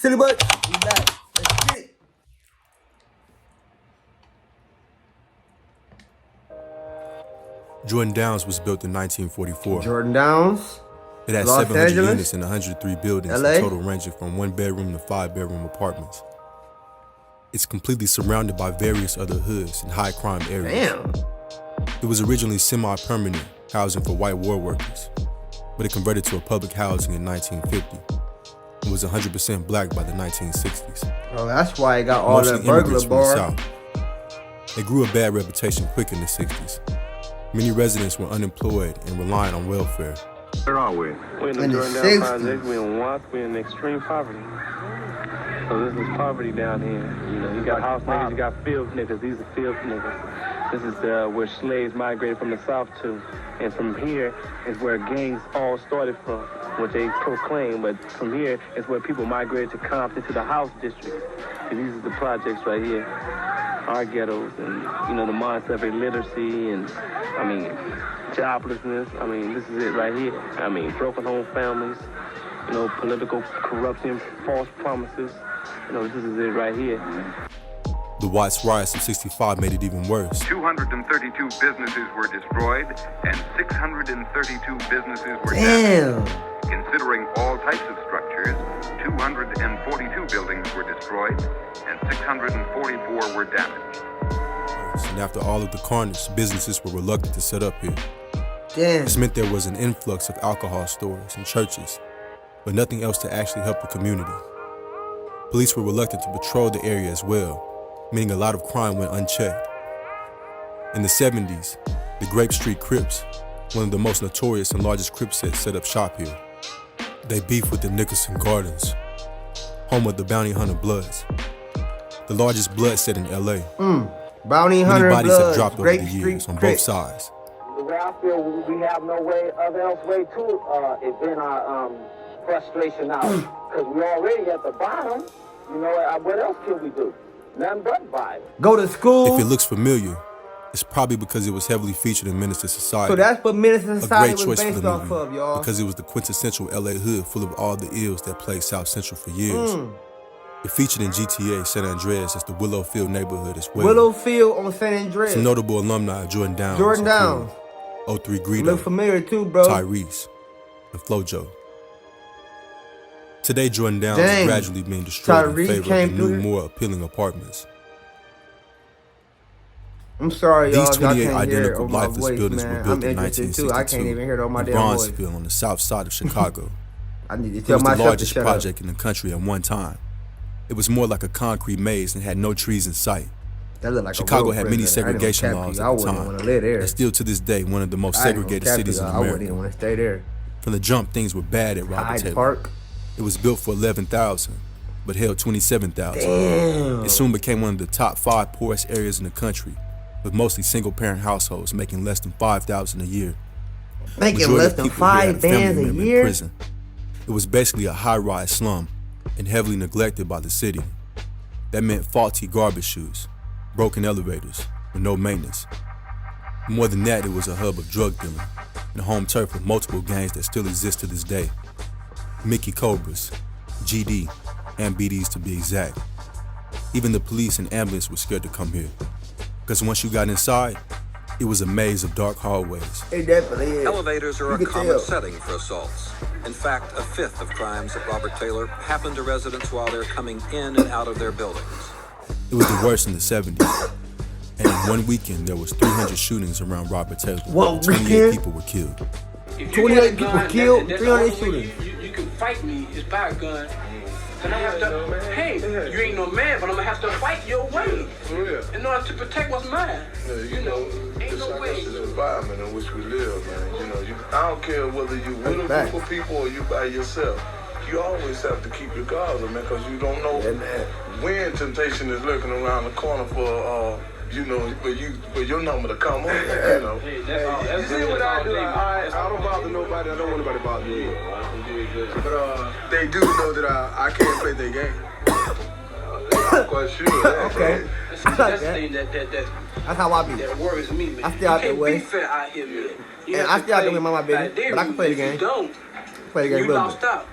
Silly butt, we back. Let's get it. Jordan Downs was built in 1944. Jordan Downs. It had Los 700 Angeles, units and 103 buildings, LA. in total ranging from 1-bedroom to 5-bedroom apartments. It's completely surrounded by various other hoods and high crime areas. Damn. It was originally semi-permanent housing for white war workers, but it converted to a public housing in 1950. It was 100% black by the 1960s. Oh, that's why it got all Mostly that burglar immigrants from the bar. South. It grew a bad reputation quick in the 60s. Many residents were unemployed and relying on welfare. Where are we? We're in the In the Jordan 60s. Down project. We're in Watts. We're in extreme poverty. So this is poverty down here. You know, you got house niggas, you got field niggas. These are field niggas. This is where slaves migrated from the South to. And from here is where gangs all started from, what they proclaim. But from here is where people migrated to Compton, to the house district. And these are the projects right here. Our ghettos and, you know, the mindset of illiteracy and, I mean, joblessness. I mean, this is it right here. I mean, broken home families, you know, political corruption, false promises. You know, this is it right here. The Watts riots of '65 made it even worse. 232 businesses were destroyed and 632 businesses were Damn. damaged. Considering all types of structures, 242 buildings were destroyed and 644 were damaged. And after all of the carnage, businesses were reluctant to set up here. Damn. This meant there was an influx of alcohol stores and churches, but nothing else to actually help the community. Police were reluctant to patrol the area as well, meaning a lot of crime went unchecked. In the 70s, the Grape Street Crips, one of the most notorious and largest Crip sets, set up shop here. They beefed with the Nicholson Gardens, home of the Bounty Hunter Bloods, the largest blood set in LA. Bounty Many Hunter bodies have Bloods, dropped over Grape the Street years on both Crips. sides. The way I feel, we have no way else way to event our frustration out, because we already at the bottom. You know, what else can we do? Nothing but violence. Go to school. If it looks familiar, it's probably because it was heavily featured in Menace to Society. So that's what Minister A Society great was choice for based the off movie, of, y'all. because it was the quintessential LA hood full of all the ills that plagued South Central for years. It featured in GTA San Andreas as the Willowfield neighborhood as well. Willowfield on San Andreas. Some notable alumni of Jordan Downs. Jordan Downs. 03 Greedo, Look familiar too, bro. Tyrese, and Flojo. Today, Jordan Downs Dang. is gradually being destroyed Tyrese in favor came of the new, through. more appealing apartments. I'm sorry, y'all. These Y'all 28 can't hear it identical on my lifeless voice, buildings man. were built I'm in interested too. I 1962 can't even hear it on my in damn voice. Bronzeville on the south side of Chicago. I need to It tell was the myself to largest shut project in the country at one time. It was more like a concrete maze and had no trees in sight. up. That look like Chicago a real had many prison. I ain't segregation gonna cap laws you. at I the wouldn't time. want to live there. And still to this day, one of the most I ain't gonna segregated cap cities you. in I wouldn't even America. want to stay there. From the jump, things were bad at Robert Hyde Taylor. Park. It was built for 11,000, but held 27,000. Damn. It soon became one of the top 5 poorest areas in the country, with mostly single-parent households making less than $5,000 a year. Making Majority less of than people here had 5 family bands a member in year. prison. It was basically a high-rise slum and heavily neglected by the city. That meant faulty garbage chutes, broken elevators, with no maintenance. More than that, it was a hub of drug dealing and home turf of multiple gangs that still exist to this day. Mickey Cobras, GD, and BDs to be exact. Even the police and ambulance were scared to come here, because once you got inside, it was a maze of dark hallways. It definitely is. Elevators are You a can common tell. setting for assaults. In fact, a fifth of crimes at Robert Taylor happen to residents while they're coming in and out of their buildings. It was the worst in the 70s. And in one weekend, there was 300 shootings around Robert Taylor. One 28 weekend? people were killed. If you 28 get a people gun, killed, that's 300 the only way shootings. You can fight me is by a gun. And I have to, hey, you ain't no man, but I'm gonna have to fight your way in order to protect what's mine. You know, ain't it's no like way. it's the environment in which we live, man. You know, I don't care whether you with a That's group of people or you by yourself. You always have to keep your guards up, man, because you don't know when temptation is lurking around the corner for, you know, for your number to come on, you know. You see what I do? I don't bother nobody. I don't want nobody to bother me. But they do know that I can't play their game. I'm quite sure. Okay. That's the thing That's how I be. that worries me, man. I stay out you the way. can't be fair out here, man. You And have I to stay out the play way, my baby, by their but I can play the rules. game. If you don't, Play the game a you little lost bit. out.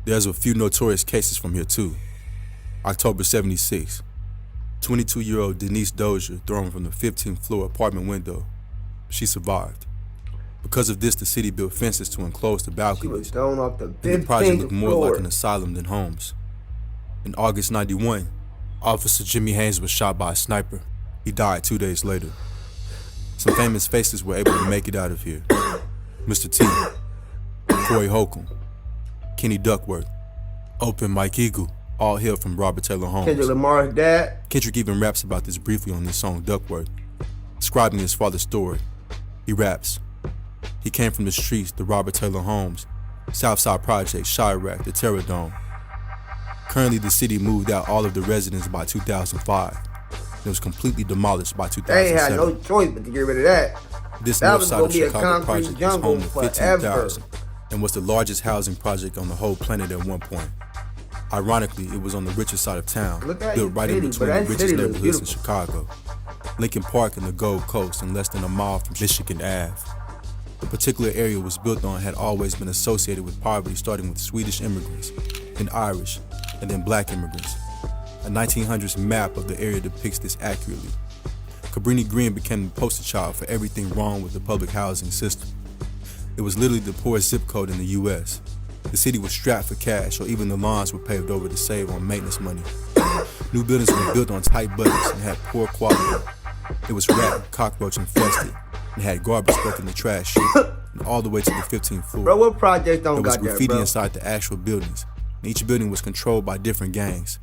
There's a few notorious cases from here too. October 76, 22-year-old Denise Dozier thrown from the 15th floor apartment window. She survived. Because of this, the city built fences to enclose the She was balconies, thrown off the and the project looked 15th more floor. like an asylum than homes. In August 91, Officer Jimmy Haynes was shot by a sniper. He died 2 days later. Some famous faces were able to make it out of here. Mr. T, Corey Holcomb, Kenny Duckworth, Open Mike Eagle, all hail from Robert Taylor Homes. Kendrick Lamar's dad. Kendrick even raps about this briefly on his song Duckworth, describing his father's story. He raps, "He came from the streets, the Robert Taylor Homes, Southside Project, chiraq, the Terror Dome. Currently, the city moved out all of the residents by 2005. It was completely demolished by 2007. They had no choice but to get rid of that. This That north was side gonna of be a Chicago concrete project was jungle home to forever. 15,000 and was the largest housing project on the whole planet at one point. Ironically, it was on the richer side of town, Look at built you, right in city, between but the that richest city looks neighborhoods in beautiful. Chicago. Lincoln Park and the Gold Coast, and less than a mile from Michigan Ave. The particular area it was built on had always been associated with poverty, starting with Swedish immigrants, then Irish, and then black immigrants. A 1900s map of the area depicts this accurately. Cabrini Green became the poster child for everything wrong with the public housing system. It was literally the poorest zip code in the U.S. The city was strapped for cash, or even the lawns were paved over to save on maintenance money. New buildings were built on tight budgets and had poor quality. It was rat and cockroach infested and had garbage stuck in the trash chute and all the way to the 15th floor. Bro, what project don't There was got that, graffiti bro? inside the actual buildings, and each building was controlled by different gangs.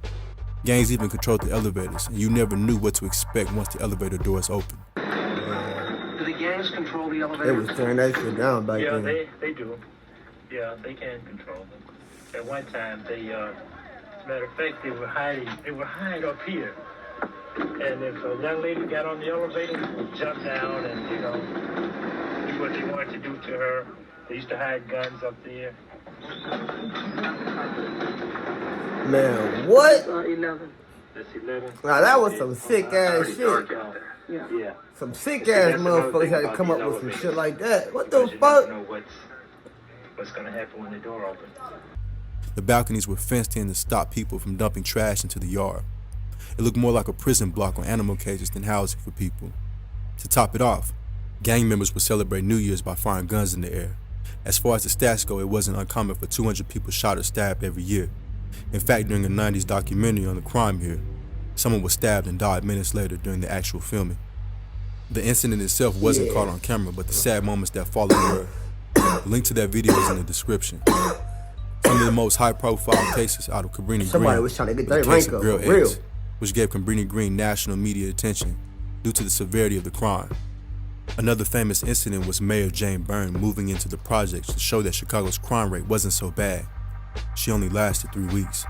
Gangs even controlled the elevators, and you never knew what to expect once the elevator doors opened. Do the gangs control the They elevator? was tearing that shit down back Yeah, then. they do. Yeah, they can control them. At one time, they, matter of fact, they were hiding up here. And if a young lady got on the elevator, jump down and, do what they wanted to do to her. They used to hide guns up there. Man, what? 11. That's 11. Now that was some sick ass shit. Yeah. Some sick ass motherfuckers had to come up with some shit like that. What the fuck? You never know what's gonna happen when the door opens. The balconies were fenced in to stop people from dumping trash into the yard. It looked more like a prison block or animal cages than housing for people. To top it off, gang members would celebrate New Year's by firing guns in the air. As far as the stats go, it wasn't uncommon for 200 people shot or stabbed every year. In fact, during a 90s documentary on the crime here, someone was stabbed and died minutes later during the actual filming. The incident itself wasn't caught on camera, but the sad moments that followed were. The link to that video is in the description. Some of the most high-profile cases out of Cabrini Somebody Green was trying to get were that the case rank of up, Girl for real. X, which gave Cabrini Green national media attention due to the severity of the crime. Another famous incident was Mayor Jane Byrne moving into the projects to show that Chicago's crime rate wasn't so bad. She only lasted 3 weeks.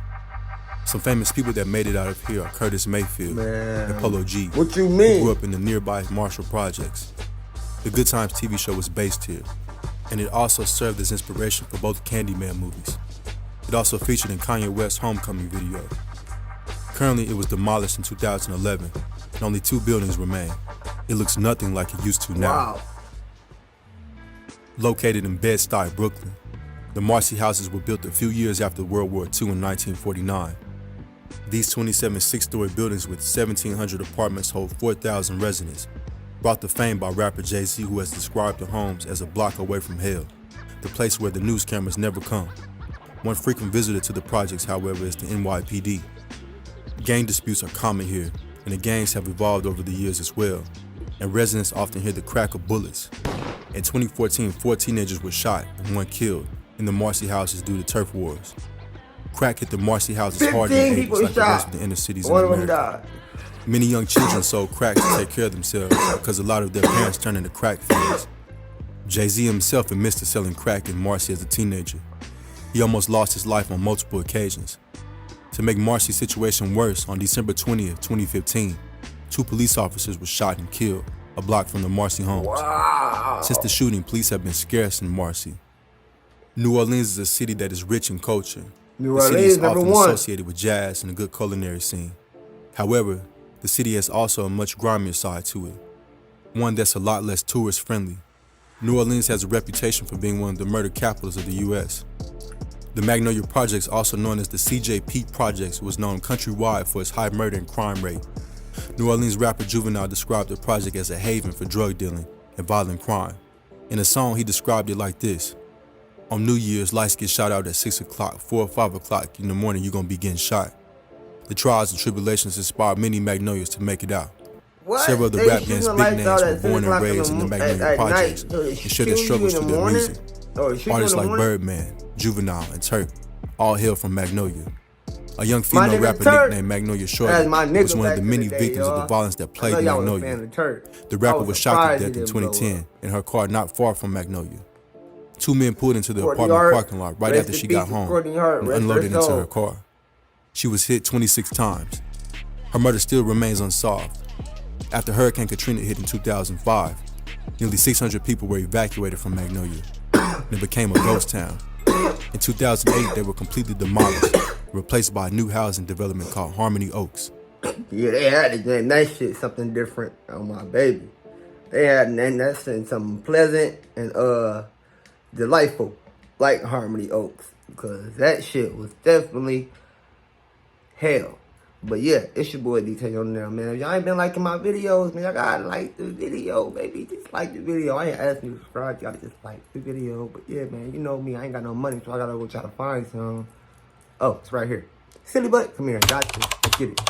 Some famous people that made it out of here are Curtis Mayfield and Polo G, What you who mean? grew up in the nearby Marshall Projects. The Good Times TV show was based here, and it also served as inspiration for both Candyman movies. It also featured in Kanye West's Homecoming video. Currently, it was demolished in 2011, and only 2 buildings remain. It looks nothing like it used to now. Wow. Located in Bed-Stuy, Brooklyn, the Marcy houses were built a few years after World War II in 1949. These 27 six-story buildings with 1,700 apartments hold 4,000 residents, brought to fame by rapper Jay-Z, who has described the homes as a block away from hell, the place where the news cameras never come. One frequent visitor to the projects, however, is the NYPD. Gang disputes are common here, and the gangs have evolved over the years as well, and residents often hear the crack of bullets. In 2014, 4 teenagers were shot and 1 killed in the Marcy houses due to turf wars. Crack hit the Marcy houses hard in 15 the 80s people like the rest shot. of the inner cities in One of them America. died. Many young children sold crack to take care of themselves because a lot of their parents turned into crack fiends. Jay-Z himself admits to selling crack in Marcy as a teenager. He almost lost his life on multiple occasions. To make Marcy's situation worse, on December 20th, 2015, 2 police officers were shot and killed a block from the Marcy homes. Wow. Since the shooting, police have been scarce in Marcy. New Orleans is a city that is rich in culture. New The city Orleans, is number often one. associated with jazz and a good culinary scene. However, the city has also a much grimier side to it, one that's a lot less tourist friendly. New Orleans has a reputation for being one of the murder capitals of the U.S. The Magnolia Projects, also known as the CJP Projects, was known countrywide for its high murder and crime rate. New Orleans rapper Juvenile described the project as a haven for drug dealing and violent crime. In a song, he described it like this: on New Year's, lights get shot out at 6 o'clock, 4 or 5 o'clock in the morning, you're gonna be getting shot. The trials and tribulations inspired many Magnolias to make it out. What? Several of the They rap gangs' shooting big lights names out were at 6 born and o'clock raised in the Magnolia at Projects night, so and share their shoot you struggles in through the their morning? music. Or shoot you Artists in the like morning? Birdman, Juvenile, and Turk all hail from Magnolia. A young My female nigga rapper Turk. nicknamed Magnolia That's Shorty my nigga was one of back the in many day, victims of the y'all. violence that I plagued know y'all was a fan Magnolia. of Turk. The rapper I was shot to surprised death he in didn't blow 2010 up. in her car not far from Magnolia. Two men pulled into the Courtney apartment Hart, parking lot right rest after in she peace got to home Courtney Hart, and rest unloaded her into soul. her car. She was hit 26 times. Her murder still remains unsolved. After Hurricane Katrina hit in 2005, nearly 600 people were evacuated from Magnolia, and it became a ghost town. In 2008, they were completely demolished, replaced by a new housing development called Harmony Oaks. Yeah, they had to get that shit something different on my baby. They had that shit something pleasant and delightful, like Harmony Oaks, because that shit was definitely hell. But yeah, it's your boy DtaeNoDinero, man. If y'all ain't been liking my videos, man, y'all gotta like the video, baby. Just like the video. I ain't asking you to subscribe, y'all just like the video. But yeah, man, you know me, I ain't got no money, so I gotta go try to find some. Oh, it's right here. Silly butt, come here, got you. Let's get it.